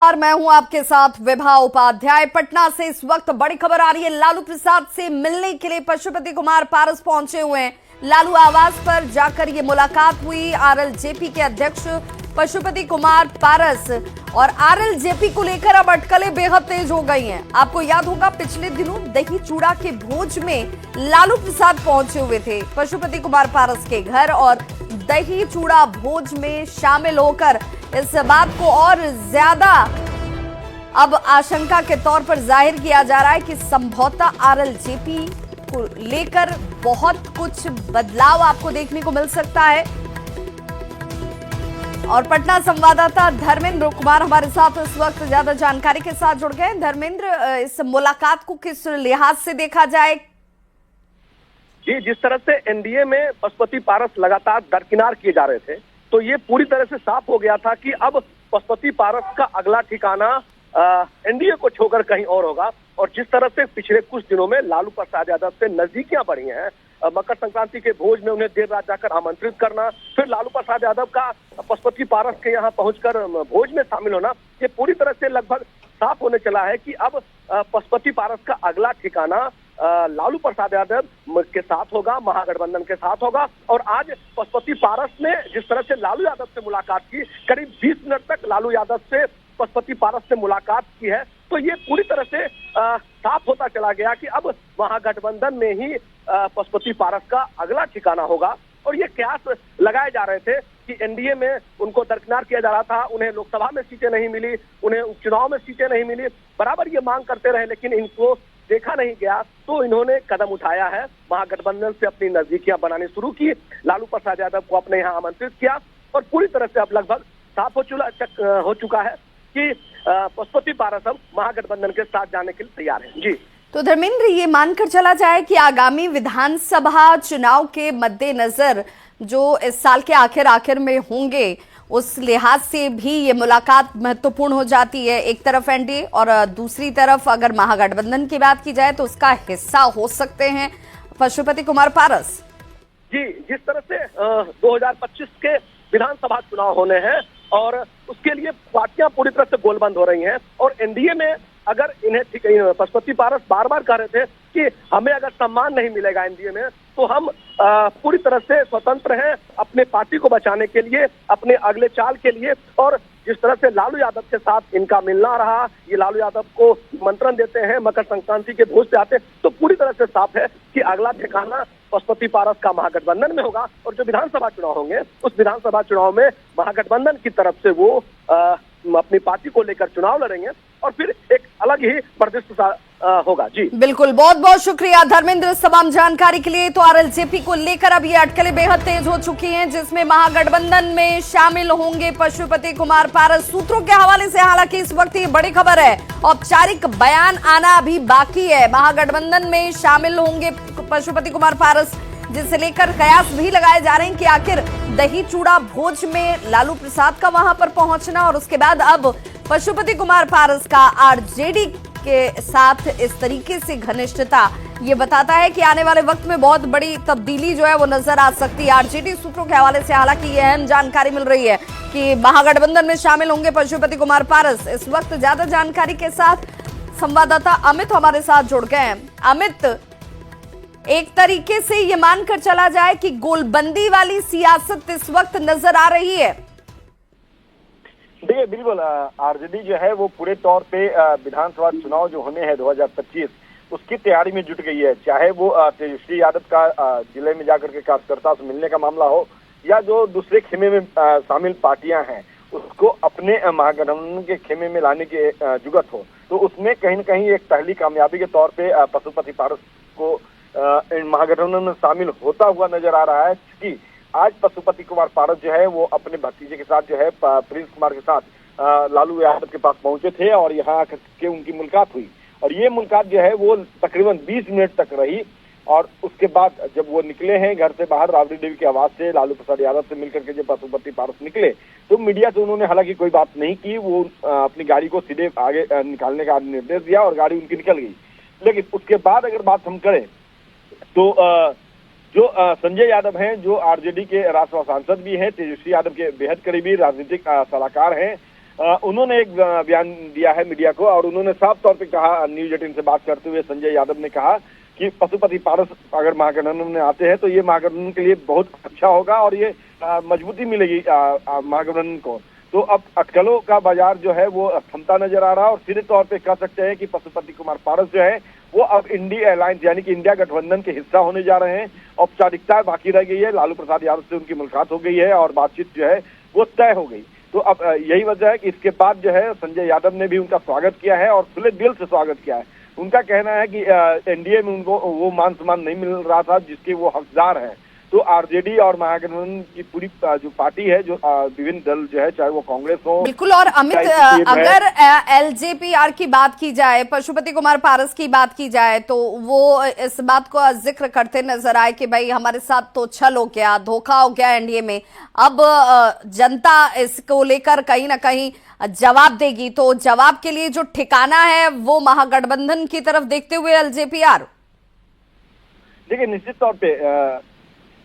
और मैं हूं आपके साथ विभा उपाध्याय। पटना से इस वक्त बड़ी खबर आ रही है। लालू प्रसाद से मिलने के लिए पशुपति कुमार पारस पहुंचे हुए हैं। लालू आवास पर जाकर ये मुलाकात हुई। आरएलजेपी के अध्यक्ष पशुपति कुमार पारस और आरएलजेपी को लेकर अब अटकलें बेहद तेज हो गई हैं। आपको याद होगा पिछले दिनों दही चूड़ा के भोज में लालू प्रसाद पहुंचे हुए थे पशुपति कुमार पारस के घर और दही चूड़ा भोज में शामिल होकर इस बात को और ज्यादा अब आशंका के तौर पर जाहिर किया जा रहा है कि संभवतः आरएलजेपी को लेकर बहुत कुछ बदलाव आपको देखने को मिल सकता है। और पटना संवाददाता धर्मेंद्र कुमार हमारे साथ इस वक्त ज्यादा जानकारी के साथ जुड़ गए। धर्मेंद्र, इस मुलाकात को किस लिहाज से देखा जाए? जी, जिस तरह से एनडीए में पशुपति पारस लगातार दरकिनार किए जा रहे थे, तो ये पूरी तरह से साफ हो गया था कि अब पशुपति पारस का अगला ठिकाना एनडीए को छोड़कर कहीं और होगा। और जिस तरह से पिछले कुछ दिनों में लालू प्रसाद यादव से नजदीकियां बढ़ी हैं, मकर संक्रांति के भोज में उन्हें देर रात जाकर आमंत्रित करना, फिर लालू प्रसाद यादव का पशुपति पारस के यहाँ पहुंचकर भोज में शामिल होना, ये पूरी तरह से लगभग साफ होने चला है कि अब पशुपति पारस का अगला ठिकाना लालू प्रसाद यादव के साथ होगा, महागठबंधन के साथ होगा। और आज पशुपति पारस ने जिस तरह से लालू यादव से मुलाकात की, करीब 20 मिनट तक लालू यादव से पशुपति पारस से मुलाकात की है, तो ये पूरी तरह से साफ होता चला गया कि अब महागठबंधन में ही पशुपति पारस का अगला ठिकाना होगा। और ये कयास लगाए जा रहे थे कि एनडीए में उनको दरकिनार किया जा रहा था, उन्हें लोकसभा में सीटें नहीं मिली, उन्हें उपचुनाव में सीटें नहीं मिली, बराबर ये मांग करते रहे, लेकिन इनको देखा नहीं गया, तो इन्होंने कदम उठाया है, महागठबंधन से अपनी नजदीकियां बनानी शुरू की, लालू प्रसाद यादव को अपने यहाँ आमंत्रित किया और पूरी तरह से अब लगभग साफ हो चुका है कि पशुपति पारस अब महागठबंधन के साथ जाने के लिए तैयार है। जी, तो धर्मेंद्र, ये मानकर चला जाए कि आगामी विधानसभा चुनाव के मद्देनजर जो इस साल के आखिर में होंगे, उस लिहाज से भी ये मुलाकात महत्वपूर्ण हो जाती है। एक तरफ एनडीए और दूसरी तरफ अगर महागठबंधन की बात की जाए तो उसका हिस्सा हो सकते हैं पशुपति कुमार पारस। जी, जिस तरह से 2025 के विधानसभा चुनाव होने हैं और उसके लिए पार्टियां पूरी तरह से गोलबंद हो रही हैं और एनडीए में अगर इन्हें पशुपति पारस बार बार कह रहे थे कि हमें अगर सम्मान नहीं मिलेगा एनडीए में तो हम पूरी तरह से स्वतंत्र हैं अपने पार्टी को बचाने के लिए, अपने अगले चाल के लिए। और जिस तरह से लालू यादव के साथ इनका मिलना रहा, ये लालू यादव को निमंत्रण देते हैं, मकर संक्रांति के भोज से आते हैं, तो पूरी तरह से साफ है कि अगला ठिकाना पशुपति पारस का महागठबंधन में होगा। और जो विधानसभा चुनाव होंगे उस विधानसभा चुनाव में महागठबंधन की तरफ से वो अपनी पार्टी को लेकर चुनाव लड़ेंगे और फिर एक अलग ही परिदृश्य होगा। जी बिल्कुल, बहुत बहुत शुक्रिया धर्मेंद्र तमाम जानकारी के लिए। तो आरएलजेपी को लेकर अब ये अटकलें बेहद तेज हो चुकी हैं, जिसमें महागठबंधन में शामिल होंगे पशुपति कुमार पारस। सूत्रों के हवाले से हालांकि इस वक्त ये बड़ी खबर है, औपचारिक बयान आना अभी बाकी है। महागठबंधन में शामिल होंगे पशुपति कुमार पारस, जिसे लेकर कयास भी लगाए जा रहे हैं कि आखिर दही चूड़ा भोज में लालू प्रसाद का वहां पर पहुंचना और उसके बाद अब पशुपति कुमार पारस का आरजेडी के साथ इस तरीके से घनिष्ठता, ये बताता है कि आने वाले वक्त में बहुत बड़ी तब्दीली जो है वो नजर आ सकती है। आरजेडी सूत्रों के हवाले से हालांकि ये अहम जानकारी मिल रही है कि महागठबंधन में शामिल होंगे पशुपति कुमार पारस। इस वक्त ज्यादा जानकारी के साथ संवाददाता अमित हमारे साथ जुड़ गए हैं। अमित, एक तरीके से ये मानकर चला जाए कि गोलबंदी वाली सियासत इस वक्त नजर आ रही है। देखिए, बिल्कुल आरजेडी जो है वो पूरे तौर पे विधानसभा चुनाव जो होने हैं 2025 उसकी तैयारी में जुट गई है। चाहे वो तेजस्वी यादव का जिले में जाकर के कार्यकर्ता से मिलने का मामला हो या जो दूसरे खेमे में शामिल पार्टियां हैं उसको अपने महागठबंधन के खेमे में लाने की जुगत हो, तो उसमें कहीं न कहीं एक पहली कामयाबी के तौर पे पशुपति पारस को महागठबंधन में शामिल होता हुआ नजर आ रहा है। कि आज पशुपति कुमार पारस जो है वो अपने भतीजे के साथ जो है प्रिंस कुमार के साथ लालू यादव के पास पहुंचे थे और यहाँ के उनकी मुलाकात हुई और ये मुलाकात जो है वो तकरीबन 20 मिनट तक रही। और उसके बाद जब वो निकले हैं घर से बाहर राबड़ी देवी के आवास से, लालू प्रसाद यादव से मिलकर के जब पशुपति पारस निकले तो मीडिया से उन्होंने हालांकि कोई बात नहीं की, वो अपनी गाड़ी को सीधे आगे निकालने का निर्देश दिया और गाड़ी उनकी निकल गई। लेकिन उसके बाद अगर बात हम करें तो जो संजय यादव हैं, जो आरजेडी के राज्यसभा सांसद भी हैं, तेजस्वी यादव के बेहद करीबी राजनीतिक सलाहकार हैं, उन्होंने एक बयान दिया है मीडिया को और उन्होंने साफ तौर पे कहा, न्यूज 18 से बात करते हुए संजय यादव ने कहा कि पशुपति पारस अगर महागठबंधन में आते हैं तो ये महागठबंधन के लिए बहुत अच्छा होगा और ये मजबूती मिलेगी महागठबंधन को। तो अब अटकलों का बाजार जो है वो थमता नजर आ रहा है और सीधे तौर पे कह सकते हैं कि पशुपति कुमार पारस जो है वो अब इंडिया अलायंस यानी कि इंडिया गठबंधन के हिस्सा होने जा रहे हैं। औपचारिकता बाकी रह गई है, लालू प्रसाद यादव से उनकी मुलाकात हो गई है और बातचीत जो है वो तय हो गई। तो अब यही वजह है कि इसके बाद जो है संजय यादव ने भी उनका स्वागत किया है और खुले दिल से स्वागत किया है। उनका कहना है कि एनडीए में उनको वो मान सम्मान नहीं मिल रहा था जिसके वो हकदार हैं। तो आरजेडी और महागठबंधन की पूरी जो पार्टी है, जो विभिन्न दल जो है, चाहे वो कांग्रेस हो। बिल्कुल। और अमित, अगर एलजेपीआर की बात की जाए, पशुपति कुमार पारस की बात की जाए, तो वो इस बात को जिक्र करते नजर आए कि भाई हमारे साथ तो छल हो गया, धोखा हो गया एनडीए में, अब जनता इसको लेकर कहीं ना कहीं जवाब देगी। तो जवाब के लिए जो ठिकाना है वो महागठबंधन की तरफ देखते हुए एलजेपीआर। देखिए, निश्चित तौर पे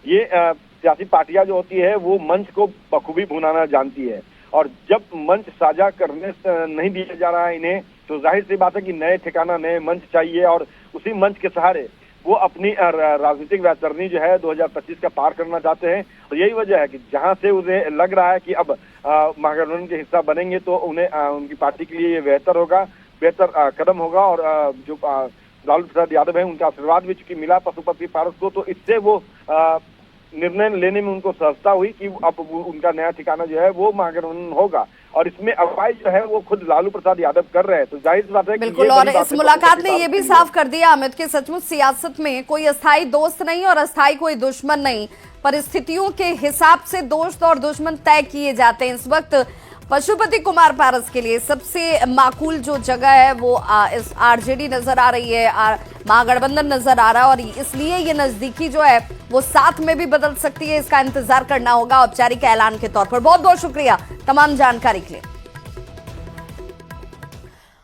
ये सियासी पार्टियां जो होती है वो मंच को बखूबी भुनाना जानती है और जब मंच साझा करने नहीं दिया जा रहा है इन्हें, तो जाहिर सी बात है कि नए ठिकाना, नए मंच चाहिए और उसी मंच के सहारे वो अपनी राजनीतिक वैतरणी जो है 2025 का पार करना चाहते हैं। और यही वजह है कि जहां से उन्हें लग रहा है कि अब महागठबंधन के हिस्सा बनेंगे तो उन्हें उनकी पार्टी के लिए ये बेहतर कदम होगा। और जो लालू प्रसाद यादव है उनका आशीर्वाद भी चूंकि मिला पशुपति पारस को, तो इससे वो निर्णय लेने में उनको सहजता हुई कि अब उनका नया ठिकाना जो है वो महागठबंधन होगा। और इसमें अगुवाई जो है वो खुद लालू प्रसाद यादव कर रहे हैं। तो जाहिर सी बात है बिल्कुल। और इस मुलाकात ने ये भी साफ कर दिया अमित कि सचमुच सियासत में कोई अस्थायी दोस्त नहीं और अस्थायी कोई दुश्मन नहीं, परिस्थितियों के हिसाब से दोस्त और दुश्मन तय किए जाते हैं। इस वक्त पशुपति कुमार पारस के लिए सबसे माकूल जो जगह है वो इस आरजेडी नजर आ रही है, महागठबंधन नजर आ रहा है और इसलिए ये नजदीकी जो है वो साथ में भी बदल सकती है। इसका इंतजार करना होगा औपचारिक ऐलान के तौर पर। बहुत बहुत शुक्रिया तमाम जानकारी के लिए।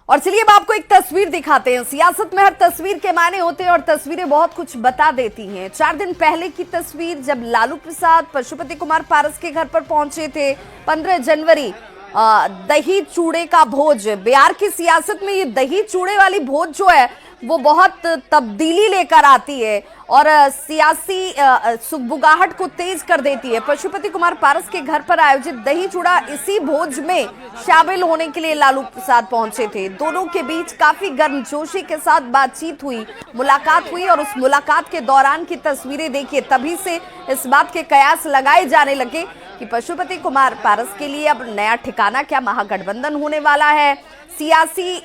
और चलिए अब आपको एक तस्वीर दिखाते हैं। सियासत में हर तस्वीर के मायने होते हैं और तस्वीरें बहुत कुछ बता देती हैं। 4 दिन पहले की तस्वीर, जब लालू प्रसाद पशुपति कुमार पारस के घर पर पहुंचे थे। 15 जनवरी दही चूड़े का भोज। बिहार की सियासत में ये दही चूड़े वाली भोज जो है वो बहुत तब्दीली लेकर आती है और सियासी सुगबुगाहट को तेज कर देती है। पशुपति कुमार पारस के घर पर आयोजित दही चूड़ा, इसी भोज में शामिल होने के लिए लालू प्रसाद पहुंचे थे। दोनों के बीच काफी गर्मजोशी के साथ बातचीत हुई, मुलाकात हुई और उस मुलाकात के दौरान की तस्वीरें देखिए। तभी से इस बात के कयास लगाए जाने लगे कि पशुपति कुमार पारस के लिए अब नया ठिकाना क्या महागठबंधन होने वाला है। सियासी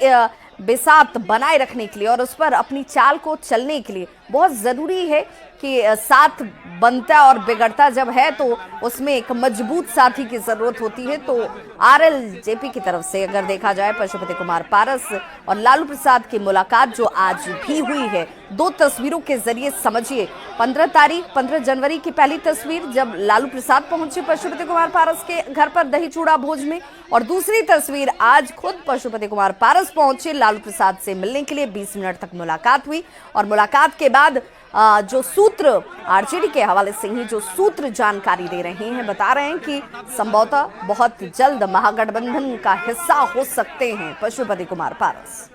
बिसात बनाए रखने के लिए और उस पर अपनी चाल को चलने के लिए बहुत जरूरी है कि साथ बनता और बिगड़ता जब है तो उसमें एक मजबूत साथी की जरूरत होती है। तो आरएलजेपी की तरफ से अगर देखा जाए, पशुपति कुमार पारस और लालू प्रसाद की मुलाकात जो आज भी हुई है, 2 तस्वीरों के जरिए समझिए। 15 जनवरी की पहली तस्वीर जब लालू प्रसाद पहुंचे पशुपति कुमार पारस के घर पर दही चूड़ा भोज में, और दूसरी तस्वीर आज खुद पशुपति कुमार पारस पहुंचे लालू प्रसाद से मिलने के लिए। 20 मिनट तक मुलाकात हुई और मुलाकात के बाद जो सूत्र आरजेडी के हवाले से ही जो सूत्र जानकारी दे रहे हैं, बता रहे हैं कि संभवतः बहुत जल्द महागठबंधन का हिस्सा हो सकते हैं पशुपति कुमार पारस।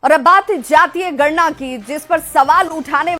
और अब बात जातीय गणना की, जिस पर सवाल उठाने